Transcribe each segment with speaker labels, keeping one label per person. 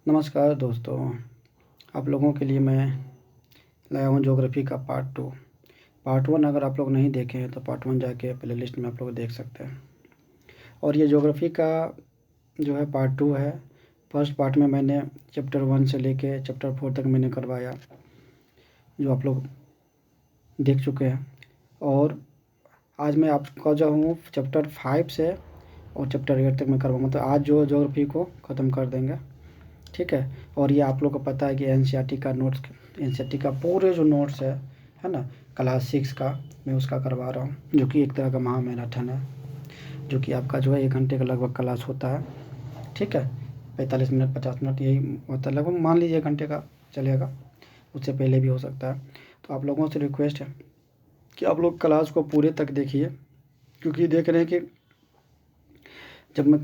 Speaker 1: नमस्कार दोस्तों, आप लोगों के लिए मैं लाया हूँ ज्योग्राफी का पार्ट वन। अगर आप लोग नहीं देखे हैं तो पार्ट वन जाके प्ले लिस्ट में आप लोग देख सकते हैं। और ये ज्योग्राफी का जो है पार्ट टू है। फर्स्ट पार्ट में मैंने चैप्टर वन से लेके चैप्टर फोर तक मैंने करवाया, जो आप लोग देख चुके हैं। और आज मैं आपका जो हूँ चैप्टर फाइव से और चैप्टर एट तक मैं करवाऊँगा, तो आज जो ज्योग्राफी को ख़त्म कर देंगे, ठीक है। और ये आप लोग को पता है कि एनसीईआरटी का नोट्स, एनसीईआरटी का पूरे जो नोट्स है ना, क्लास सिक्स का मैं उसका करवा रहा हूँ, जो कि एक तरह का महा मैराथन है, जो कि आपका जो है 1 घंटे का लगभग क्लास होता है, ठीक है। 45 मिनट 50 मिनट यही होता है लगभग, मान लीजिए 1 घंटे का चलेगा, उससे पहले भी हो सकता है। तो आप लोगों से रिक्वेस्ट है कि आप लोग क्लास को पूरे तक देखिए, क्योंकि देख रहे हैं कि जब मैं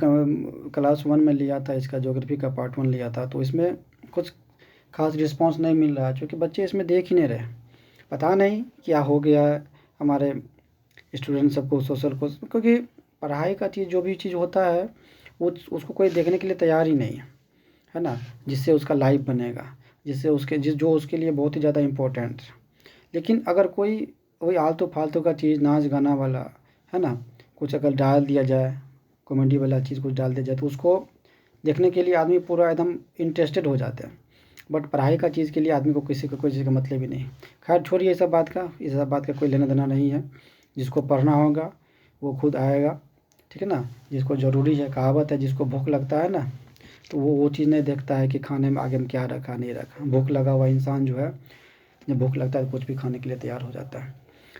Speaker 1: क्लास वन में लिया था, इसका ज्योग्राफी का पार्ट वन लिया था, तो इसमें कुछ खास रिस्पांस नहीं मिल रहा है, क्योंकि बच्चे इसमें देख ही नहीं रहे। पता नहीं क्या हो गया है हमारे स्टूडेंट सबको, सोशल को, क्योंकि पढ़ाई का चीज़ जो भी चीज़ होता है वो उसको कोई देखने के लिए तैयार ही नहीं है ना, जिससे उसका लाइफ बनेगा, जिससे उसके जो उसके लिए बहुत ही ज़्यादा इम्पोर्टेंट है। लेकिन अगर कोई आलतू फालतू का चीज़, नाच गाना वाला, है ना, कुछ अगर डाल दिया जाए, कॉमेडी वाला चीज़ कुछ डाल दिया जाए, तो उसको देखने के लिए आदमी पूरा एकदम इंटरेस्टेड हो जाते हैं। बट पढ़ाई का चीज़ के लिए आदमी को किसी का कोई चीज़ का मतलब ही नहीं। खैर छोड़िए, इस सब बात का कोई लेना देना नहीं है। जिसको पढ़ना होगा वो खुद आएगा, ठीक है ना। जिसको ज़रूरी है, कहावत है, जिसको भूख लगता है ना, तो वो चीज़ नहीं देखता है कि खाने में आगे में क्या रखा नहीं रखा। भूख लगा हुआ इंसान जो है, जब भूख लगता है तो कुछ भी खाने के लिए तैयार हो जाता है।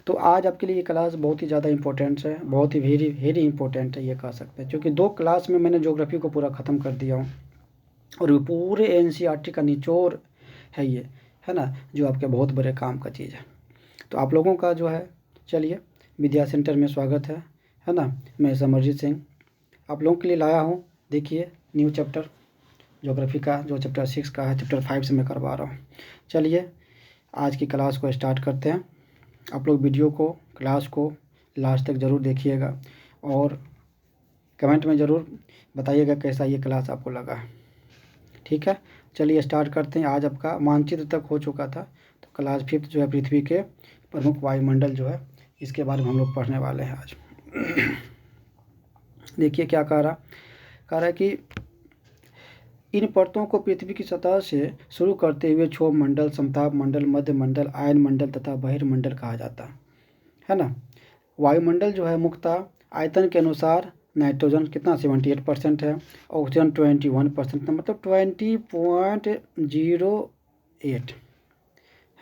Speaker 1: तो आज आपके लिए ये क्लास बहुत ही ज़्यादा इंपॉर्टेंट है, बहुत ही वेरी वेरी इंपॉर्टेंट है, ये कह सकते हैं, क्योंकि 2 क्लास में मैंने ज्योग्राफी को पूरा ख़त्म कर दिया हूँ। और ये पूरे एनसीईआरटी का निचोड़ है ये, है ना, जो आपके बहुत बड़े काम का चीज़ है। तो आप लोगों का जो है, चलिए, विद्या सेंटर में स्वागत है ना। मैं समरजीत सिंह आप लोगों के लिए लाया हूँ। देखिए न्यू चैप्टर ज्योग्राफी का, जो चैप्टर सिक्स का है, चैप्टर फाइव से मैं करवा रहा हूँ। चलिए आज की क्लास को स्टार्ट करते हैं। आप लोग वीडियो को, क्लास को लास्ट तक ज़रूर देखिएगा और कमेंट में ज़रूर बताइएगा कैसा ये क्लास आपको लगा है, ठीक है। चलिए स्टार्ट करते हैं। आज आपका मानचित्र तक हो चुका था, तो क्लास फिफ्थ जो है, पृथ्वी के प्रमुख वायुमंडल जो है, इसके बारे में हम लोग पढ़ने वाले हैं आज। देखिए क्या कह रहा है कि इन परतों को पृथ्वी की सतह से शुरू करते हुए क्षोभ मंडल, समताप मंडल, मध्य मंडल, आयन मंडल तथा बहिर्मंडल कहा जाता है ना। वायुमंडल जो है मुख्यतः आयतन के अनुसार नाइट्रोजन कितना 78% है, ऑक्सीजन 21%, मतलब 20.08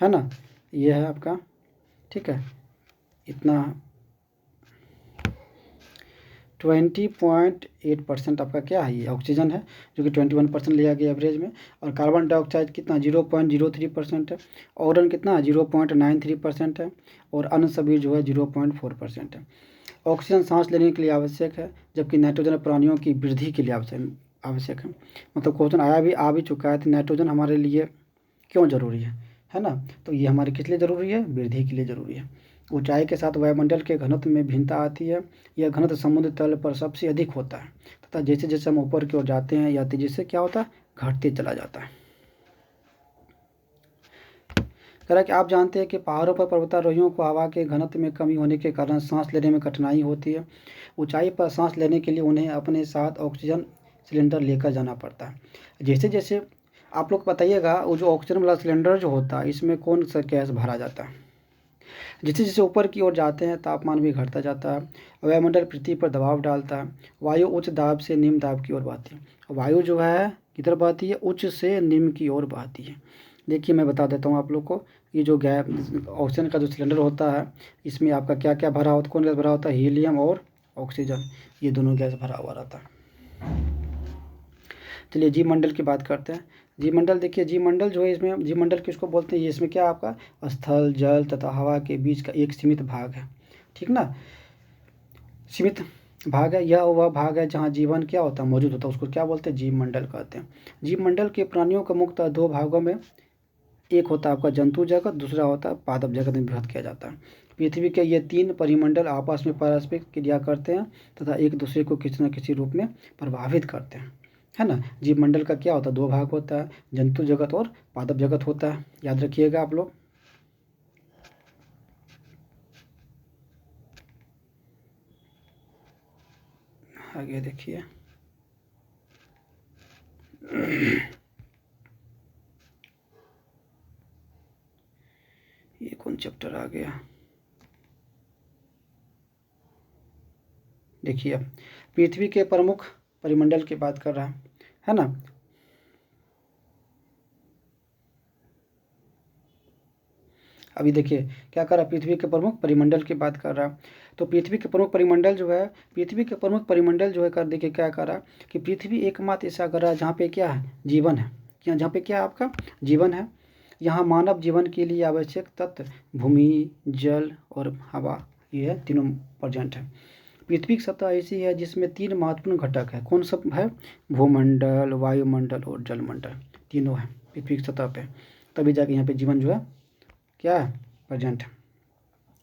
Speaker 1: है ना, ये है आपका, ठीक है। इतना 20.8% आपका क्या है, ये ऑक्सीजन है, जो कि 21% लिया गया एवरेज में। और कार्बन डाइऑक्साइड कितना 0.03% है, ऑरन कितना 0.93% है, और अन्य सभी जो है 0.4% है। ऑक्सीजन सांस लेने के लिए आवश्यक है, जबकि नाइट्रोजन प्राणियों की वृद्धि के लिए आवश्यक है। मतलब क्वेश्चन आ भी चुका है, तो नाइट्रोजन हमारे लिए क्यों ज़रूरी है ना। तो ये हमारे किस लिए ज़रूरी है, वृद्धि के लिए ज़रूरी है। ऊंचाई के साथ वायुमंडल के घनत्व में भिन्नता आती है। यह घनत्व समुद्र तल पर सबसे अधिक होता है, तथा जैसे जैसे हम ऊपर की ओर जाते हैं या तेजी से क्या होता है, घटते चला जाता है। कह रहा है कि आप जानते हैं कि पहाड़ों पर पर्वतारोहियों को हवा के घनत्व में कमी होने के कारण सांस लेने में कठिनाई होती है। ऊंचाई पर सांस लेने के लिए उन्हें अपने साथ ऑक्सीजन सिलेंडर लेकर जाना पड़ता है। जैसे जैसे आप लोग बताइएगा, वो जो ऑक्सीजन वाला सिलेंडर जो होता है, इसमें कौन सा गैस भरा जाता है। जैसे जैसे ऊपर की ओर जाते हैं, तापमान भी घटता जाता है। वायुमंडल पृथ्वी पर दबाव डालता है। वायु उच्च दाब से निम्न दाब की ओर बहती है। वायु जो है किधर बहती है, उच्च से निम्न की ओर बहती है। देखिए मैं बता देता हूँ आप लोग को, ये जो गैस ऑक्सीजन का जो सिलेंडर होता है, इसमें आपका क्या क्या भरा होता है, कौन गैस भरा होता है, हीलियम और ऑक्सीजन, ये दोनों गैस भरा हुआ रहता है। चलिए जी मंडल की बात करते हैं। जी मंडल, देखिए जी मंडल जो है, इसमें जी मंडल किसको बोलते हैं, ये इसमें क्या आपका स्थल, जल तथा हवा के बीच का एक सीमित भाग है, ठीक ना। सीमित भाग है, यह वह भाग है जहाँ जीवन क्या होता है, मौजूद होता है, उसको क्या बोलते हैं, जीव मंडल कहते हैं। जीव मंडल के प्राणियों का मुख्यतः 2 भागों में, एक होता है आपका जंतु जगत, दूसरा होता है पादप जगत में विभक्त किया जाता है। पृथ्वी के ये 3 परिमंडल आपस में पारस्परिक क्रिया करते हैं तथा एक दूसरे को किसी न किसी रूप में प्रभावित करते हैं। है ना। जीव मंडल का क्या होता है, 2 भाग होता है, जंतु जगत और पादप जगत होता है, याद रखिएगा आप लोग। आगे देखिए ये कौन चैप्टर आ गया, देखिए पृथ्वी के प्रमुख परिमंडल की बात कर रहा है ना। अभी देखिए क्या कर रहा है, पृथ्वी के प्रमुख परिमंडल की बात कर रहा है। तो पृथ्वी के प्रमुख परिमंडल जो है, पृथ्वी के प्रमुख परिमंडल जो है कर देखिए क्या कर रहा है कि पृथ्वी एकमात्र ऐसा ग्रह है जहाँ पे क्या है, जीवन है। क्या, जहाँ पे क्या है आपका जीवन है। यहाँ मानव जीवन के लिए आवश्यक तत्व भूमि, जल और हवा, ये है तीनों प्रेजेंट है। पृथ्वी की सतह ऐसी है जिसमें 3 महत्वपूर्ण घटक है। कौन सब है, भूमंडल, वायुमंडल और जलमंडल, तीनों है पृथ्वी की सतह पे। तभी जाके यहाँ पे जीवन जो है क्या है, प्रेजेंट है।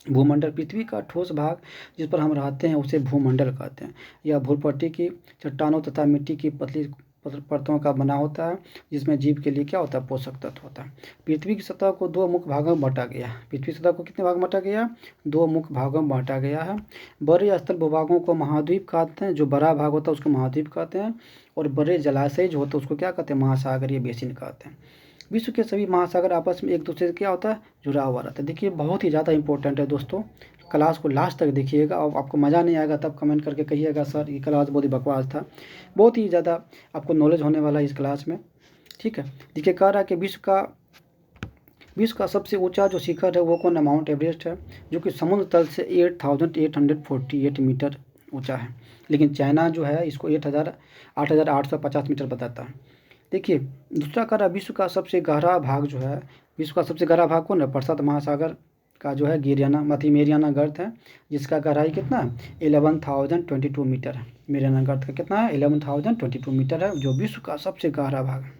Speaker 1: भूमंडल पृथ्वी का ठोस भाग जिस पर हम रहते हैं उसे भूमंडल कहते हैं। यह भूपट्टी की चट्टानों तथा मिट्टी की पतली परतों का बना होता है, जिसमें जीव के लिए क्या होता है, पोषक तत्व होता है। पृथ्वी की सतह को 2 मुख्य भागों में बांटा गया है। पृथ्वी की सतह को कितने भाग में बांटा गया, 2 मुख्य भागों में बांटा गया है। बड़े स्थल भूभागों को महाद्वीप कहते हैं, जो बड़ा भाग होता है उसको महाद्वीप कहते हैं। और बड़े जलाशय जो होते हैं उसको क्या कहते हैं, महासागरीय बेसिन कहते हैं। विश्व के सभी महासागर आपस में एक दूसरे से क्या होता है, जुड़ा हुआ रहता है। देखिए बहुत ही ज़्यादा इंपॉर्टेंट है दोस्तों, क्लास को लास्ट तक देखिएगा। और आपको मज़ा नहीं आएगा तब कमेंट करके कहिएगा सर ये क्लास बहुत ही बकवास था। बहुत ही ज़्यादा आपको नॉलेज होने वाला है इस क्लास में, ठीक है। देखिए कह रहा है कि विश्व का सबसे ऊंचा जो शिखर है वो कौन है, माउंट एवरेस्ट है, जो कि समुद्र तल से 8848 मीटर ऊंचा है। लेकिन चाइना जो है इसको 8850 मीटर बताता है। देखिए दूसरा कह रहा है विश्व का सबसे गहरा भाग जो है, विश्व का सबसे गहरा भाग कौन है, प्रशांत महासागर का जो है मेरियाना गर्त है, जिसका गहराई कितना है, 11,022 मीटर है। मेरियाना गर्त का कितना है, 11,022 मीटर है, जो विश्व का सबसे गहरा भाग है।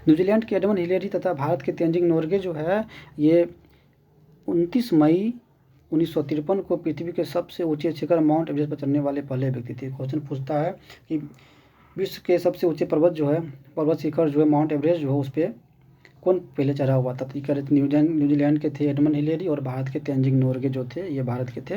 Speaker 1: न्यूजीलैंड के एडमंड हिलेरी तथा भारत के तेंजिंग नोर्गे जो है ये 29 मई 1953 को पृथ्वी के सबसे ऊंचे शिखर माउंट एवरेस्ट पर चढ़ने वाले पहले व्यक्ति थे। क्वेश्चन पूछता है कि विश्व के सबसे ऊंचे पर्वत जो है, पर्वत शिखर जो है माउंट एवरेस्ट जो है उस पर कौन पहले चढ़ा हुआ था। तो ये न्यूजीलैंड के थे एडमंड हिलेरी, और भारत के तेंजिंग नोर्गे जो थे ये भारत के थे,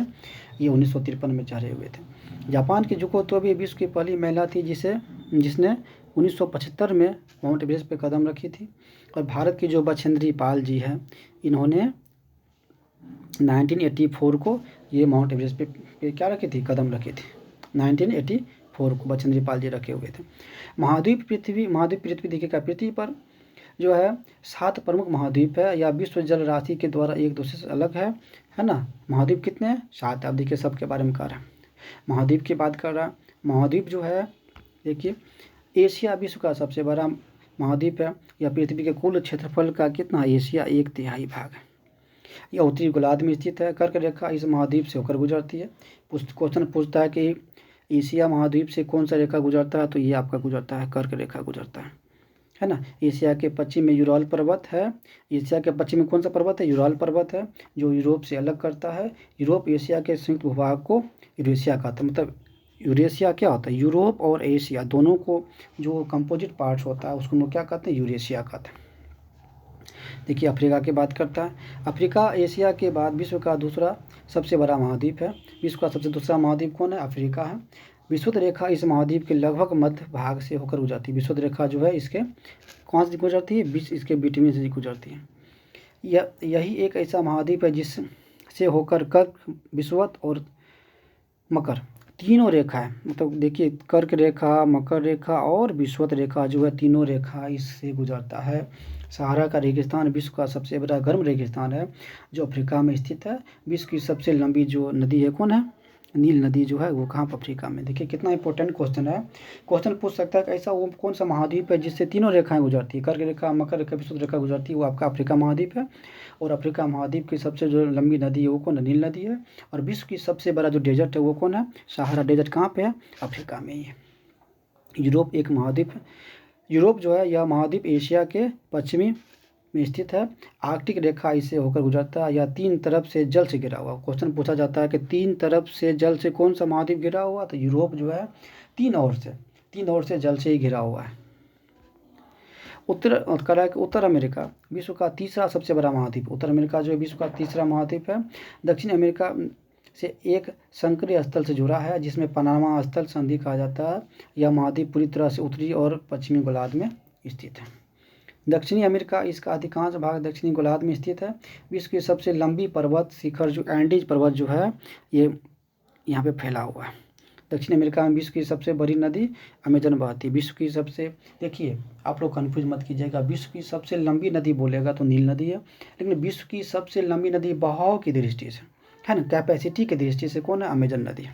Speaker 1: ये 1953 में चढ़े हुए थे। जापान की जुको तोबे विश्व की पहली महिला थी जिसने 1975 में माउंट एवरेस्ट पे कदम रखी थी। और भारत की जो बछेंद्री पाल जी हैं, इन्होंने 1984 को ये माउंट एवरेस्ट पे क्या रखी थी, कदम रखी थी। 1984 को बछेंद्री पाल जी रखे हुए थे। महाद्वीप पृथ्वी देखिएगा, पृथ्वी पर जो है 7 प्रमुख महाद्वीप है। या विश्व जल राशि के द्वारा एक दूसरे से अलग है ना। महाद्वीप कितने हैं, 7। आप देखिए सबके बारे में कह रहा है, महाद्वीप की बात कर रहा। महाद्वीप जो है देखिए, एशिया विश्व का सबसे बड़ा महाद्वीप है। या पृथ्वी के कुल क्षेत्रफल का कितना, एशिया 1/3 भाग है। यह उत्तरी गोलार्ध में स्थित है। कर्क रेखा इस महाद्वीप से होकर गुजरती है। क्वेश्चन पूछता है कि एशिया महाद्वीप से कौन सा रेखा गुजरता है, तो ये आपका गुजरता है, कर्क रेखा गुजरता है ना। एशिया के पश्चिम में यूराल पर्वत है। एशिया के पश्चिम में कौन सा पर्वत है, यूराल पर्वत है, जो यूरोप से अलग करता है। यूरोप एशिया के संयुक्त भूभाग को यूरेशिया कहता है। मतलब यूरेशिया क्या होता है, यूरोप और एशिया दोनों को जो कंपोजिट पार्ट्स होता है उसको हम लोग क्या कहते हैं, यूरेशिया कहते हैं। देखिए अफ्रीका की बात करता है। अफ्रीका एशिया के बाद विश्व का दूसरा सबसे बड़ा महाद्वीप है। विश्व का सबसे दूसरा महाद्वीप कौन है, अफ्रीका है। विषुवत रेखा इस महाद्वीप के लगभग मध्य भाग से होकर गुजरती है। विषुवत रेखा जो है इसके कौन से गुजरती है, बीच इसके बिटवीन से गुजरती है। यही एक ऐसा महाद्वीप है जिससे होकर कर्क, विषुवत और मकर तीनों रेखा है। मतलब देखिए कर्क रेखा, मकर रेखा और विषुवत रेखा जो है, तीनों रेखा इससे गुजरता है। सहारा का रेगिस्तान विश्व का सबसे बड़ा गर्म रेगिस्तान है, जो अफ्रीका में स्थित है। विश्व की सबसे लंबी जो नदी है कौन है, नील नदी जो है वो कहाँ पर, अफ्रीका में। देखिए कितना इंपॉर्टेंट क्वेश्चन है। क्वेश्चन पूछ सकता है कि ऐसा वो कौन सा महाद्वीप है जिससे तीनों रेखाएं गुजरती है, कर्क रेखा, मकर रेखा, विषुवत रेखा गुजरती है, वो आपका अफ्रीका महाद्वीप है। और अफ्रीका महाद्वीप की सबसे जो लंबी नदी है वो कौन है, नील नदी है। और विश्व की सबसे बड़ा जो डेजर्ट है वो कौन है, सहारा डेजर्ट कहाँ पे है, अफ्रीका में ही है। यूरोप एक महाद्वीप है। यूरोप जो है यह महाद्वीप एशिया के पश्चिमी में स्थित है। आर्कटिक रेखा इसे होकर गुजरता है। या 3 तरफ से जल से घिरा हुआ। क्वेश्चन पूछा जाता है कि 3 तरफ से जल से कौन सा महाद्वीप घिरा हुआ, तो यूरोप जो है 3 ओर से, तीन ओर से जल से ही घिरा हुआ है। उत्तर अमेरिका विश्व का तीसरा सबसे बड़ा महाद्वीप। उत्तर अमेरिका जो है विश्व का तीसरा महाद्वीप है। दक्षिण अमेरिका से एक संकरीय स्थल से जुड़ा है जिसमें पनामा स्थल संधि कहा जाता है। यह महाद्वीप पूरी तरह से उत्तरी और पश्चिमी गोलार्ध में स्थित है। दक्षिणी अमेरिका, इसका अधिकांश भाग दक्षिणी गोलार्ध में स्थित है। विश्व की सबसे लंबी पर्वत शिखर जो एंडीज पर्वत जो है ये यहाँ पे फैला हुआ है। दक्षिण अमेरिका में विश्व की सबसे बड़ी नदी अमेजन बहती है। विश्व की सबसे, देखिए आप लोग कन्फ्यूज मत कीजिएगा, विश्व की सबसे लंबी नदी बोलेगा तो नील नदी है, लेकिन विश्व की सबसे लंबी नदी बहाव की दृष्टि से है ना, कैपेसिटी की दृष्टि से कौन है? अमेजन नदी।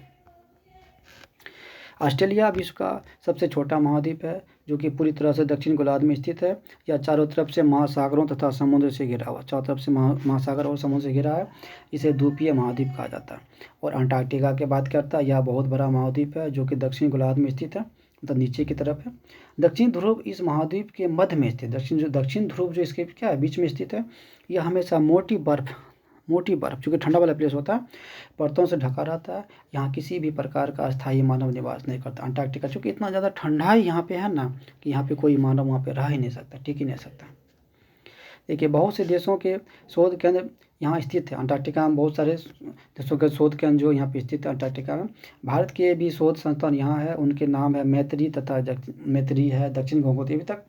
Speaker 1: ऑस्ट्रेलिया विश्व का सबसे छोटा महाद्वीप है जो कि पूरी तरह से दक्षिण गोलार्ध में स्थित है। यह चारों तरफ से महासागरों तथा समुद्र से घिरा हुआ, चारों तरफ से महासागर और समुद्र से घिरा है। इसे द्वीपीय महाद्वीप कहा जाता है। और अंटार्कटिका की बात करता है, यह बहुत बड़ा महाद्वीप है जो कि दक्षिण गोलार्ध में स्थित है, मतलब नीचे की तरफ है। दक्षिण ध्रुव इस महाद्वीप के मध्य में स्थित, दक्षिण ध्रुव जो इसके क्या है, बीच में स्थित है। यह हमेशा मोटी बर्फ चूँकि ठंडा वाला प्लेस होता है, परतों से ढका रहता है। यहाँ किसी भी प्रकार का स्थायी मानव निवास नहीं करता। अंटार्कटिका चूँकि इतना ज़्यादा ठंडा ही यहाँ पे है ना कि यहाँ पे कोई मानव वहाँ पे रह ही नहीं सकता, टिक ही नहीं सकता। देखिए बहुत से देशों के शोध केंद्र यहाँ स्थित है। अंटार्कटिका में बहुत सारे देशों के शोध केंद्र जो यहाँ पे स्थित है अंटार्कटिका में। भारत के भी शोध संस्थान यहाँ है, उनके नाम है मैत्री तथा मैत्री है, दक्षिण गंगोत्री। अभी तक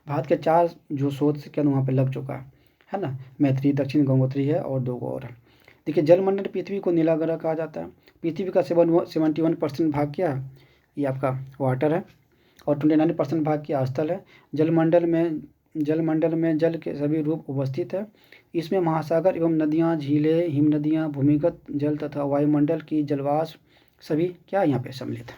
Speaker 1: भारत के 4 जो शोध केंद्र वहाँ पे लग चुका है ना, मैत्री, दक्षिण गंगोत्री है और 2 और है। देखिए जलमंडल पृथ्वी को नीला ग्रह कहा जाता है। पृथ्वी का 71% भाग क्या है? ये आपका वाटर है और 29% भाग क्या? स्थल है। जलमंडल में जल के सभी रूप उपस्थित है। इसमें महासागर एवं नदियाँ, झीलें, हिम नदियाँ, भूमिगत जल तथा वायुमंडल की जलवाष्प सभी क्या यहाँ पे सम्मिलित है।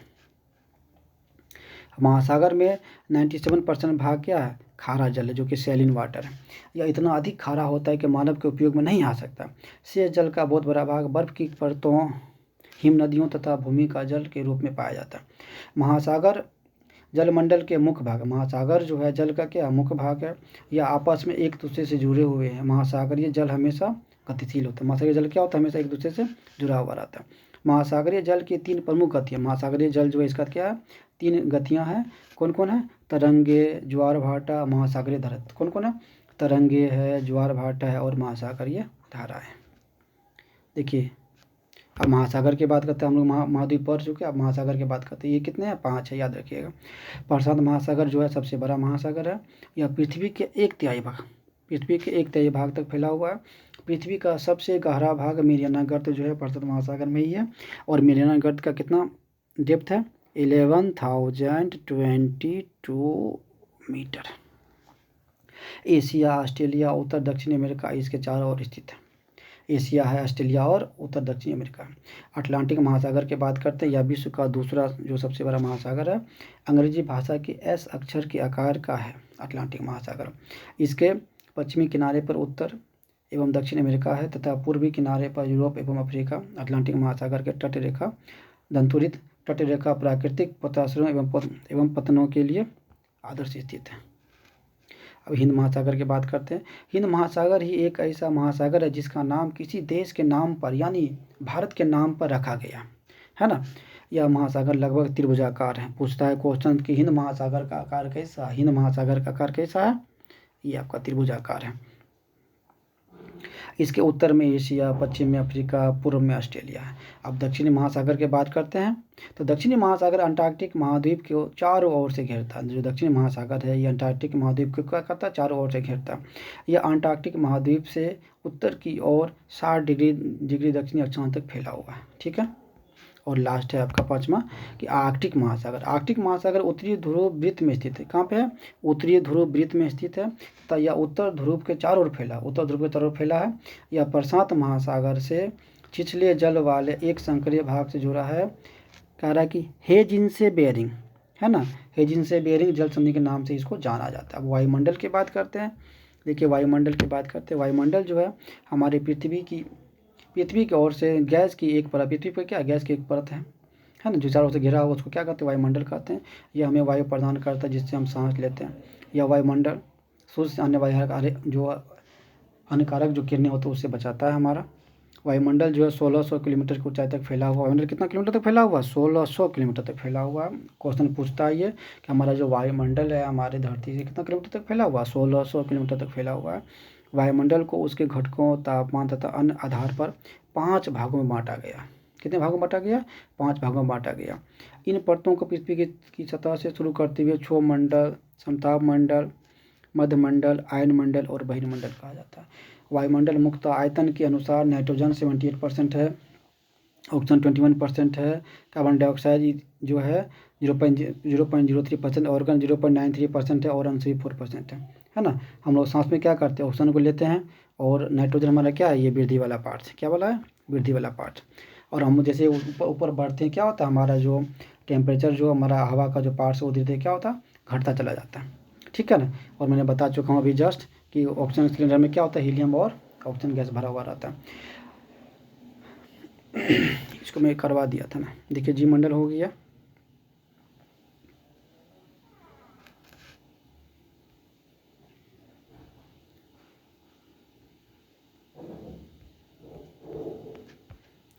Speaker 1: महासागर में 97% भाग क्या है? खारा जल है जो कि सैलिन वाटर है। यह इतना अधिक खारा होता है कि मानव के उपयोग में नहीं आ सकता। शेष जल का बहुत बड़ा भाग बर्फ की परतों, हिम नदियों तथा भूमि का जल के रूप में पाया जाता है। महासागर जलमंडल के मुख्य भाग, महासागर जो है जल का क्या मुख्य भाग है। यह आपस में एक दूसरे से जुड़े हुए हैं। महासागरीय जल हमेशा गतिशील होता है। महासागरीय जल क्या होता है? हमेशा एक दूसरे से जुड़ा हुआ रहता है। महासागरीय जल की 3 प्रमुख गतियाँ, महासागरीय जल जो है इसका क्या है? 3 गतियाँ हैं। कौन कौन है? तरंगे, ज्वार भाटा, महासागरीय धारा। कौन कौन है? तरंगे है, ज्वार भाटा है और महासागरीय धारा है। देखिए अब महासागर की बात करते हैं, हम लोग महाद्वीप पढ़ चुके हैं। अब महासागर की बात करते हैं। ये कितने हैं? 5 है, याद रखिएगा। प्रशांत महासागर जो है सबसे बड़ा महासागर है। यह पृथ्वी के 1/3 भाग तक फैला हुआ है। पृथ्वी का सबसे गहरा भाग मेरियाना गर्त जो है प्रशांत महासागर में ही है। और मेरियाना गर्त का कितना डेप्थ है? 11,022 मीटर। एशिया, ऑस्ट्रेलिया, उत्तर दक्षिण अमेरिका इसके चारों ओर स्थित है। एशिया है, ऑस्ट्रेलिया और उत्तर दक्षिण अमेरिका। अटलांटिक महासागर की बात करते हैं। यह विश्व का दूसरा जो सबसे बड़ा महासागर है। अंग्रेजी भाषा के एस अक्षर के आकार का है अटलांटिक महासागर। इसके पश्चिमी किनारे पर उत्तर एवं दक्षिण अमेरिका है तथा पूर्वी किनारे पर यूरोप एवं अफ्रीका। अटलांटिक महासागर के तटरेखा दंतुरित तटरेखा प्राकृतिक पोताश्रयों एवं पतनों के लिए आदर्श स्थित है। अब हिंद महासागर की बात करते हैं। हिंद महासागर ही एक ऐसा महासागर है जिसका नाम किसी देश के नाम पर यानी भारत के नाम पर रखा गया है ना। यह महासागर लगभग त्रिभुजाकार है। पूछता है क्वेश्चन कि हिंद महासागर का आकार कैसा? हिंद महासागर का आकार कैसा है? ये आपका त्रिभुजाकार है। इसके उत्तर में एशिया, पश्चिम में अफ्रीका, पूर्व में ऑस्ट्रेलिया है। अब दक्षिणी महासागर की बात करते हैं तो दक्षिणी महासागर अंटार्कटिक महाद्वीप को चारों ओर से घेरता है। जो दक्षिणी महासागर है ये अंटार्कटिक महाद्वीप को क्या करता है? चारों ओर से घेरता है। यह अंटार्कटिक महाद्वीप से उत्तर की ओर 60 डिग्री दक्षिणी अक्षांश तक फैला हुआ है। ठीक है। और लास्ट है आपका 5वां कि आर्कटिक महासागर। आर्कटिक महासागर उत्तरी ध्रुव वृत्त में स्थित है। कहाँ पे है? उत्तरी ध्रुव वृत्त में स्थित है तथा यह उत्तर ध्रुव के चारों ओर फैला है। यह प्रशांत महासागर से छिछले जल वाले एक संकरीय भाग से जुड़ा है। कह रहा है कि हेजिन से बेरिंग है ना, हेजिन से बेरिंग जल संधि के नाम से इसको जाना जाता है। अब वायुमंडल की बात करते हैं। देखिए वायुमंडल की बात करते हैं। वायुमंडल जो है हमारे पृथ्वी की ओर से गैस की एक परत, पृथ्वी पर क्या गैस की एक परत है ना, जो चारों ओर से घिरा हुआ उसको क्या कहते हैं? वायुमंडल कहते हैं। यह हमें वायु प्रदान करता है जिससे हम सांस लेते हैं। यह वायुमंडल सूर्य से आने वाले जो हानिकारक जो किरणें होती है उससे बचाता है हमारा। वायुमंडल जो है 1600 किलोमीटर की ऊंचाई तक फैला हुआ। वायुमंडल कितना किलोमीटर तक फैला हुआ? 1600 किलोमीटर तक फैला हुआ। क्वेश्चन पूछता है ये कि हमारा जो वायुमंडल है हमारे धरती से कितना किलोमीटर तक फैला हुआ? 1600 किलोमीटर तक फैला हुआ है। वायुमंडल को उसके घटकों, तापमान तथा अन्य आधार पर 5 भागों में बांटा गया। कितने भागों में बांटा गया? 5 भागों में बांटा गया। इन परतों को पृथ्वी की सतह से शुरू करते हुए क्षोभ मंडल, समताप मंडल, मध्यमंडल, आयनमंडल और बहिर्मंडल कहा जाता है। वायुमंडल मुक्त आयतन के अनुसार नाइट्रोजन 78% है, ऑक्सीजन 21% है, कार्बन डाइऑक्साइड जो है 0.03%, ऑर्गन 0.93% है और अंश 4% है ना। हम लोग सांस में क्या करते हैं? ऑक्सीजन को लेते हैं और नाइट्रोजन हमारा क्या है? ये वृद्धि वाला पार्ट है। क्या वाला है? वृद्धि वाला पार्ट। और हम जैसे ऊपर ऊपर बढ़ते हैं क्या होता है? हमारा जो टेम्परेचर जो हमारा हवा का जो पार्ट है वो धीरे धीरे क्या होता है? घटता चला जाता है। ठीक है ना। और मैंने बता चुका हूँ अभी जस्ट कि ऑक्सीजन सिलेंडर में क्या होता है? हीलियम और ऑक्सीजन गैस भरा हुआ रहता है। इसको मैं करवा दिया था ना। देखिए जी मंडल हो गया,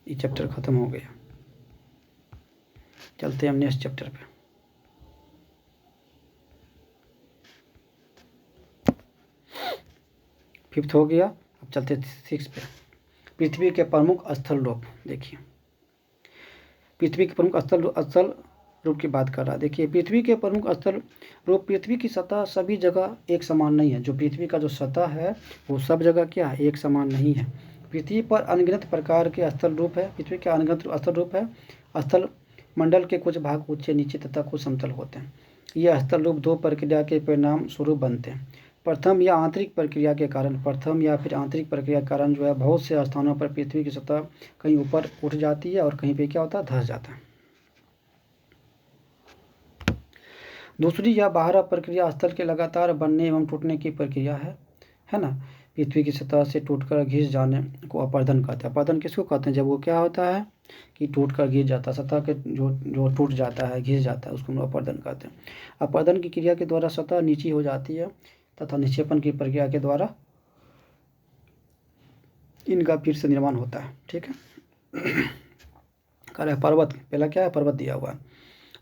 Speaker 1: ये चैप्टर खत्म हो गया। चलते हैं हम नेक्स्ट चैप्टर पे। फिफ्थ हो गया, अब चलते 6 पे। पृथ्वी के प्रमुख स्थल रूप। देखिए पृथ्वी के प्रमुख स्थल रूप की बात कर रहा है। देखिए पृथ्वी के प्रमुख स्थल रूप। पृथ्वी की सतह सभी जगह एक समान नहीं है। जो पृथ्वी का जो सतह है वो सब जगह क्या है? एक समान नहीं है। पृथ्वी पर अनगिनत प्रकार के स्थल रूप है। पृथ्वी के अनगिनत स्थल रूप है। स्थल मंडल के कुछ भाग ऊंचे, नीचे तथा कुछ समतल होते हैं। ये स्थल रूप दो प्रक्रिया के परिणाम स्वरूप बनते हैं। प्रथम या आंतरिक प्रक्रिया के कारण, प्रथम या फिर आंतरिक प्रक्रिया के कारण जो है बहुत से स्थानों पर पृथ्वी की सतह कहीं ऊपर उठ जाती है और कहीं पे क्या होता है? धंस जाता है। दूसरी या बाहरा प्रक्रिया स्थल के लगातार बनने एवं टूटने की प्रक्रिया है ना। पृथ्वी की सतह से टूटकर घिस जाने को अपरदन कहते हैं। अपरदन किसको कहते हैं? जब वो क्या होता है कि टूटकर गिर जाता है, सतह के जो टूट जाता है, घिस जाता है, उसको हम लोग अपरदन कहते हैं। अपरदन की क्रिया के द्वारा सतह नीची हो जाती है तथा निक्षेपण की प्रक्रिया के द्वारा इनका फिर से निर्माण होता है। ठीक है। कह रहा है पर्वत, पहला क्या है? पर्वत दिया हुआ है।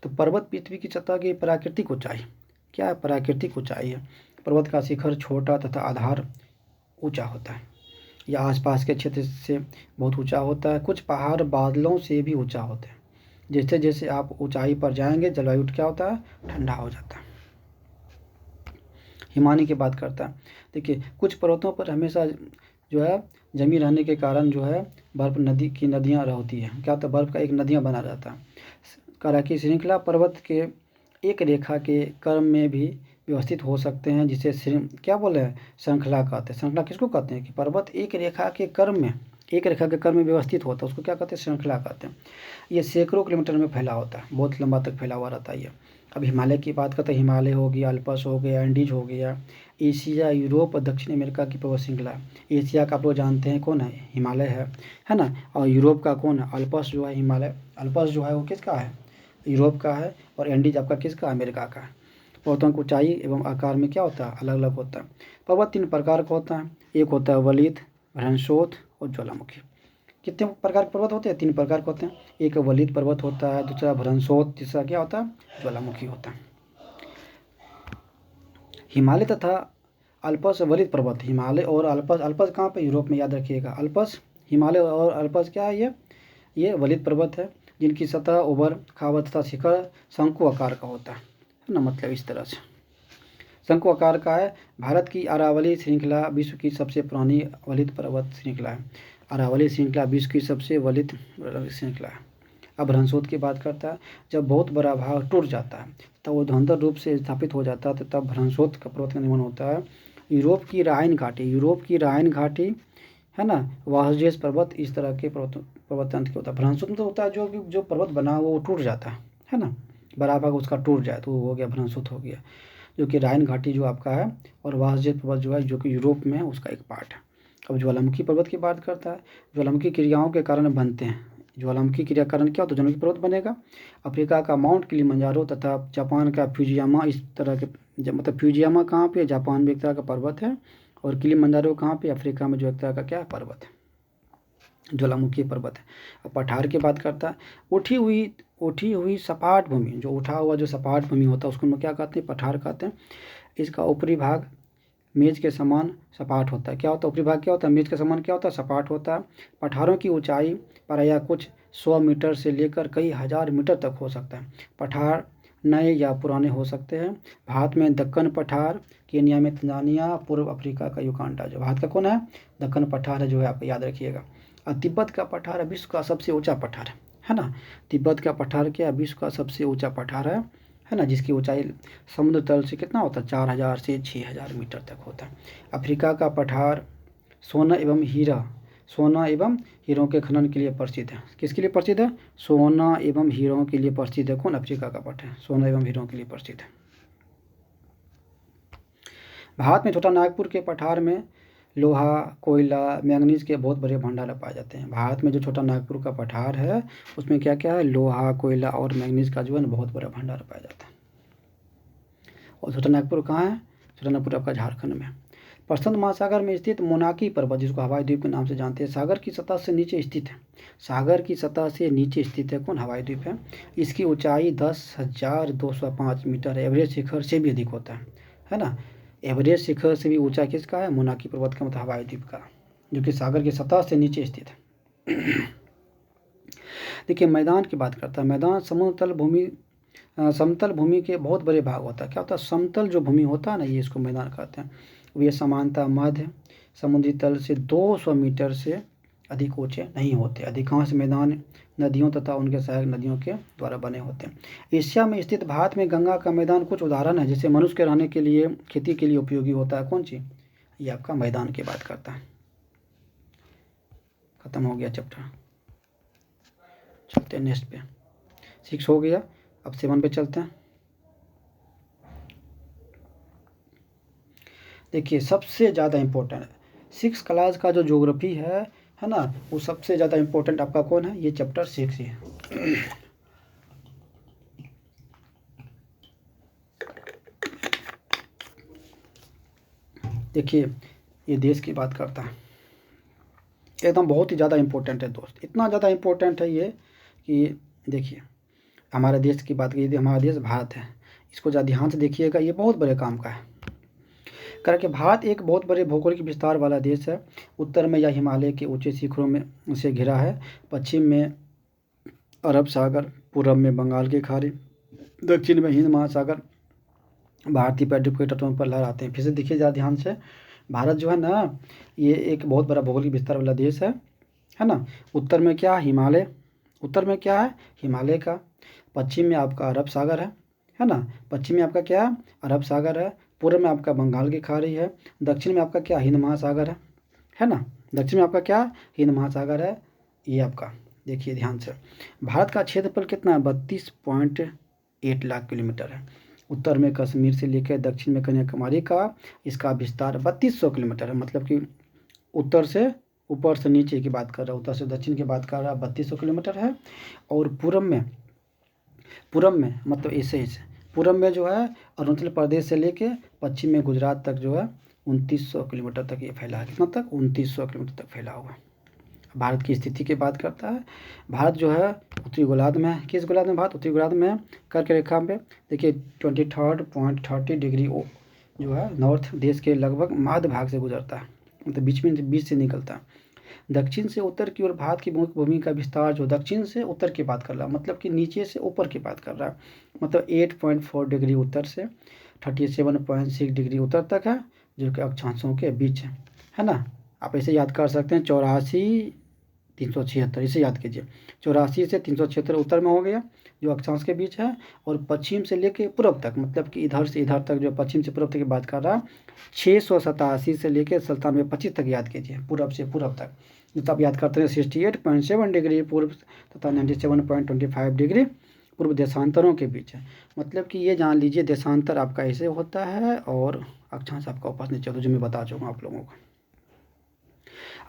Speaker 1: तो पर्वत पृथ्वी की सतह की प्राकृतिक ऊंचाई क्या है? प्राकृतिक ऊंचाई है। पर्वत का शिखर छोटा तथा आधार ऊंचा होता है या आसपास के क्षेत्र से बहुत ऊंचा होता है। कुछ पहाड़ बादलों से भी ऊंचा होते हैं। जैसे जैसे आप ऊंचाई पर जाएंगे जलवायु क्या होता है? ठंडा हो जाता है। हिमानी की बात करता है। देखिए कुछ पर्वतों पर हमेशा जो है जमी रहने के कारण जो है बर्फ नदियाँ रहती हैं। क्या होता है? बर्फ का एक नदियाँ बना रहता है। कराकी श्रृंखला पर्वत के एक रेखा के क्रम में भी व्यवस्थित हो सकते हैं, जिसे क्या बोले हैं? श्रृंखला कहते हैं। श्रृंखला किसको कहते हैं? कि पर्वत एक रेखा के क्रम में व्यवस्थित होता है, उसको क्या कहते हैं? श्रृंखला कहते हैं। ये सैकड़ों किलोमीटर में फैला होता है, बहुत लंबा तक फैला हुआ रहता है ये। अब हिमालय की बात करते हैं। हिमालय हो गया, अल्पस हो गया, एंडीज हो गया, एशिया, यूरोप और दक्षिण अमेरिका की पर्वत श्रृंखला। एशिया का आप लोग जानते हैं कौन है? हिमालय है ना। और यूरोप का कौन है? अल्पस जो है हिमालय, अल्पस जो है वो किसका है? यूरोप का है। और एंडीज आपका किसका? अमेरिका का है। पर्वतों की ऊंचाई एवं आकार में क्या होता है? अलग अलग होता है। पर्वत 3 प्रकार का होता है। एक होता है वलित, भ्रंशोथ और ज्वालामुखी। कितने प्रकार के पर्वत होते हैं? 3 प्रकार के होते हैं। एक वलित पर्वत होता है, दूसरा भ्रंशोथ, तीसरा क्या होता है? ज्वालामुखी होता है। हिमालय तथा अल्पस वलित पर्वत। हिमालय और अल्पस, अल्पस कहाँ पे? यूरोप में, याद रखिएगा। अल्पस, हिमालय और अल्पस क्या है? ये वलित पर्वत है, जिनकी सतह उबड़ खाबड़ तथा शिखर शंकु आकार का होता है ना। मतलब इस तरह से शंकु आकार का है। भारत की अरावली श्रृंखला विश्व की सबसे पुरानी वलित पर्वत श्रृंखला है। अरावली श्रृंखला विश्व की सबसे वलित श्रृंखला है। अब भ्रंशोथ की बात करता है। जब बहुत बड़ा भाग टूट जाता है तब वो धुंधर रूप से स्थापित हो जाता है, तो तब भ्रंशोथ का पर्वत का निर्माण होता है। यूरोप की राइन घाटी है ना, वाहजेस पर्वत, इस तरह के पर्वत तंत्र के होता है। भ्रंशोथ मतलब होता है जो पर्वत बना वो टूट जाता है ना, बड़ा भाग उसका टूट जाए तो वो हो गया भ्रंशोथ हो गया। जो कि राइन घाटी जो आपका है और वाहजेस पर्वत जो है, जो कि यूरोप में है, उसका एक पार्ट है। अब ज्वालामुखी पर्वत की बात करता है। ज्वालामुखी क्रियाओं के कारण बनते हैं। ज्वालामुखी क्रिया कारण क्या होता है? ज्वालामुखी पर्वत बनेगा। अफ्रीका का माउंट किलिमंजारो तथा जापान का फ्यूजियामा, इस तरह के मतलब फ्यूजियामा कहाँ पे? जापान में एक तरह का पर्वत है। और किलिमंजारो कहाँ पे? अफ्रीका में जो एक तरह का क्या पर्वत ज्वालामुखी पर्वत है। अब पठार की बात करता है, उठी हुई सपाट भूमि, जो उठा हुआ जो सपाट भूमि होता है उसको हम क्या कहते हैं, पठार कहते हैं। इसका ऊपरी भाग मेज के समान सपाट होता है। क्या होता है ऊपरी भाग, क्या होता है मेज के समान, क्या होता है सपाट होता है। पठारों की ऊंचाई प्रायः कुछ 100 मीटर से लेकर कई हजार मीटर तक हो सकता है। पठार नए या पुराने हो सकते हैं। भारत में दक्कन पठार, केन्या में तंजानिया, पूर्व अफ्रीका का युगांडा। जो भारत का कौन है, दक्कन पठार है, जो है आपको याद रखिएगा। और तिब्बत का पठार है विश्व का सबसे ऊंचा पठार है ना। तिब्बत का पठार क्या है, विश्व का सबसे ऊंचा पठार है ना, जिसकी ऊंचाई समुद्र तल से कितना होता है, 4000 से 6000 मीटर तक होता है। अफ्रीका का पठार सोना एवं हीरों के खनन के लिए प्रसिद्ध है। किसके लिए प्रसिद्ध है, सोना एवं हीरों के लिए प्रसिद्ध है। कौन, अफ्रीका का पठार सोना एवं हीरों के लिए प्रसिद्ध है। भारत में छोटा नागपुर के पठार में लोहा, कोयला, मैंगनीज के बहुत बड़े भंडार पाए जाते हैं। भारत में जो छोटा नागपुर का पठार है उसमें क्या क्या है, लोहा, कोयला और मैंगनीज का जो है बहुत बड़ा भंडार पाया जाता है। और छोटा नागपुर कहाँ है, छोटा नागपुर आपका झारखंड में। प्रशांत महासागर में स्थित मोनाकी पर्वत, जिसको हवाई द्वीप के नाम से जानते हैं, सागर की सतह से नीचे स्थित है। सागर की सतह से नीचे स्थित है। कौन, हवाई द्वीप है। इसकी ऊंचाई 10,205 मीटर है। एवरेस्ट शिखर से भी अधिक होता है ना। एवरेस्ट शिखर से भी ऊंचा किसका है, मोनाकी पर्वत का, मतलब हवाई द्वीप का, जो कि सागर की सतह से नीचे स्थित है। देखिए मैदान की बात करता है। मैदान समतल भूमि के बहुत बड़े भाग होता है। क्या होता है, समतल जो भूमि होता है ना, ये इसको मैदान कहते हैं। वे समानता मध्य समुद्री तल से 200 मीटर से अधिक ऊंचे नहीं होते। अधिकांश मैदान नदियों तथा उनके सहायक नदियों के द्वारा बने होते हैं। एशिया में स्थित भारत में गंगा का मैदान कुछ उदाहरण है, जिसे मनुष्य के रहने के लिए, खेती के लिए उपयोगी होता है। कौन सी, ये आपका मैदान की बात करता है। खत्म हो गया चैप्टर, चलते हैं नेक्स्ट पे। 6 हो गया, अब 7 पे चलते हैं। देखिए सबसे ज़्यादा इम्पोर्टेंट 6 क्लास का जो ज्योग्राफी है ना, वो सबसे ज़्यादा इम्पोर्टेंट आपका कौन है, ये चैप्टर 6 ही है। देखिए ये देश की बात करता है, एकदम बहुत ही ज़्यादा इम्पोर्टेंट है दोस्त। इतना ज़्यादा इम्पोर्टेंट है ये कि देखिए हमारे देश की बात की, हमारा देश भारत है, इसको ज़्यादा ध्यान से देखिएगा, ये बहुत बड़े काम का है। करके भारत एक बहुत बड़े भौगोलिक विस्तार वाला देश है। उत्तर में यह हिमालय के ऊंचे शिखरों में से घिरा है। पश्चिम में अरब सागर, पूर्व में बंगाल की खाड़ी, दक्षिण में हिंद महासागर भारतीय पैडों के तटों पर लहराते हैं। फिर से देखिए ज़रा ध्यान से, भारत जो है ना, ये एक बहुत बड़ा भौगोलिक विस्तार वाला देश है ना। उत्तर में क्या है, हिमालय, उत्तर में क्या है, हिमालय का। पश्चिम में आपका अरब सागर है ना। पश्चिम में आपका क्या है, अरब सागर है। पूर्व में आपका बंगाल की खाड़ी है। दक्षिण में आपका क्या, हिंद महासागर है ना। दक्षिण में आपका क्या, हिंद महासागर है। ये आपका देखिए ध्यान से, भारत का क्षेत्रफल कितना है, 32.8 लाख किलोमीटर है। उत्तर में कश्मीर से लेकर दक्षिण में कन्याकुमारी का इसका विस्तार 3200 किलोमीटर है। मतलब कि उत्तर से ऊपर से नीचे की बात कर रहा है, उत्तर से दक्षिण की बात कर रहा है, 3200 किलोमीटर है। और पूर्व में मतलब ऐसे पूर्व में जो है अरुणाचल प्रदेश से लेके पश्चिम में गुजरात तक जो है 2900 किलोमीटर तक ये फैला है। कितना तक, 2900 किलोमीटर तक फैला हुआ है। भारत की स्थिति की बात करता है। भारत जो है उत्तरी गोलार्ध में है। किस गोलार्ध में, भारत उत्तरी गोलार्ध में है। कर्क रेखा में देखिए 23.30 डिग्री जो है नॉर्थ देश के लगभग मध्य भाग से गुजरता है, मतलब बीच से निकलता है। दक्षिण से उत्तर की ओर भारत की भूमि का विस्तार जो दक्षिण से उत्तर की बात कर रहा है, मतलब कि नीचे से ऊपर की बात कर रहा है, मतलब 8.4 डिग्री उत्तर से 37.6 डिग्री उत्तर तक है, जो कि अक्षांशों के बीच है ना। आप ऐसे याद कर सकते हैं, 84 376, इसे याद कीजिए। 84 से 376 उत्तर में हो गया, जो अक्षांश के बीच है। और पश्चिम से लेके पूर्व तक, मतलब कि इधर से इधर तक, जो पश्चिम से पूर्व तक की बात कर रहा है, 687 से लेके 9725 तक याद कीजिए, पूर्व से पूर्व तक। तब याद करते हैं 68.7 डिग्री पूर्व तथा 97.25 डिग्री पूर्व देशांतरों के बीच है। मतलब कि ये जान लीजिए देशांतर आपका ऐसे होता है और अक्षांश आपका ऊपर नीचे, जो मैं बता चुका हूँ आप लोगों को।